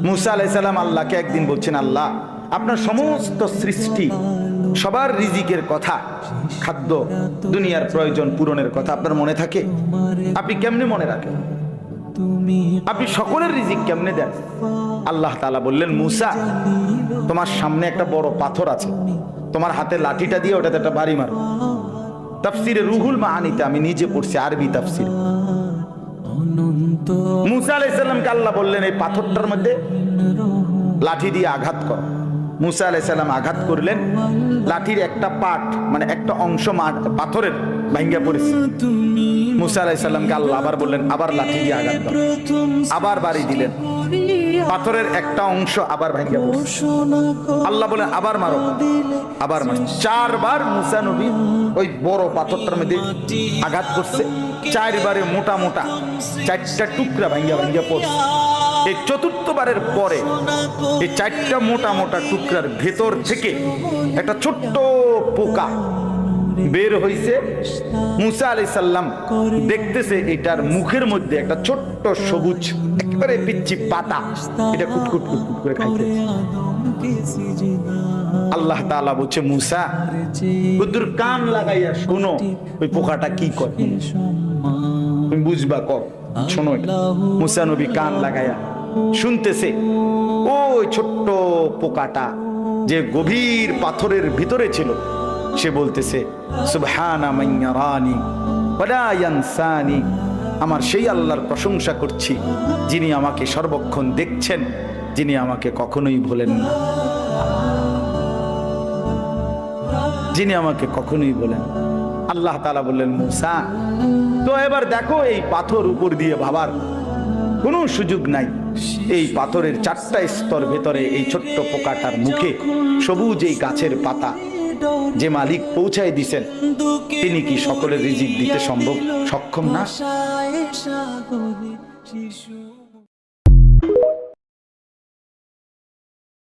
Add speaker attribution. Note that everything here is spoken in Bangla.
Speaker 1: মুসা আলাইহিস সালাম আল্লাহকে একদিন বলছেন, আল্লাহ আপনার সমস্ত সৃষ্টি সবার রিজিকের কথা, খাদ্য দুনিয়ার প্রয়োজন পূরণের কথা আপনার মনে থাকে? আপনি কেমনে মনে রাখেন? আপনি সকলের রিজিক কেমনে দেন? আল্লাহ তাআলা বললেন, মুসা তোমার সামনে একটা বড় পাথর আছে, তোমার হাতে লাঠিটা দিয়ে ওটাতে একটা বাড়ি মারো। তাফসিরে রুহুল মাআনিতে আমি নিজে পড়ছি, আরবি তাফসির। মুসা আলাইহিস সালামকে আল্লাহ বললেন, এই পাথরটার মধ্যে লাঠি দিয়ে আঘাত করো। মুসা আলাইহিস সালাম আঘাত করলেন, লাঠির একটা পার্ট মানে একটা অংশ পাথরের ভাঙ্গা পড়েছে। মুসা আলাইহিস সালামকে আল্লাহ আবার বললেন, আবার লাঠি দিয়ে আঘাত দাও। আবার বাড়ি দিলেন, পাথরের একটা অংশ আবার ভাঙ্গা পড়েছে। আল্লাহ বলেন, আবার মারো, আবার মারো। 4 বার মুসা নবী ওই বড় পাথরটার মধ্যে আঘাত করছে। 4 বারে মোটা মোটা 4টা টুকরা ভাঙ্গা ভাঙ্গা পড়ছে। এই 4র্থ বারের পরে এই 4টা মোটা মোটা টুকরার ভেতর থেকে একটা ছোট্ট পোকা বের হইছে। মুসা আলাইহিস সালাম দেখতেছে এটার মুখের মধ্যে একটা ছোট্ট সবুজ একেবারে পিচ্চি পাতা, এটা কুটকুট কুটকুট করে খাইতেছে। আল্লাহ তাআলা বলছে, মুসা বুদ্ধুর কান লাগাইয়া শোনো ওই পোকাটা কি করে, তুমি বুঝবা, কর শোনো। মুসা নবী কান লাগাইয়া শুনতেছে। ওই ছোট্ট পোকাটা যে গভীর পাথরের ভিতরে ছিল, সে বলতেছে, সুবহানা মান ইয়ারানি ওয়ালা ইয়ানসানি, আমার সেই আল্লাহর প্রশংসা করছি যিনি আমাকে সর্বক্ষণ দেখছেন, যিনি আমাকে কখনোই ভোলেন না, যিনি আমাকে কখনোই ভোলেন। আল্লাহ তাআলা বললেন, মুসা তো এবার দেখো এই পাথর উপর দিয়ে ভাবার কোনো সুযোগ নাই। এই পাথরের 4টা স্তর ভেতরে এই ছোট্ট পোকাটার মুখে সবুজ এই গাছের পাতা যে মালিক পৌঁছায় দিছেন, তিনি কি সকলের রিজিক দিতে সক্ষম না?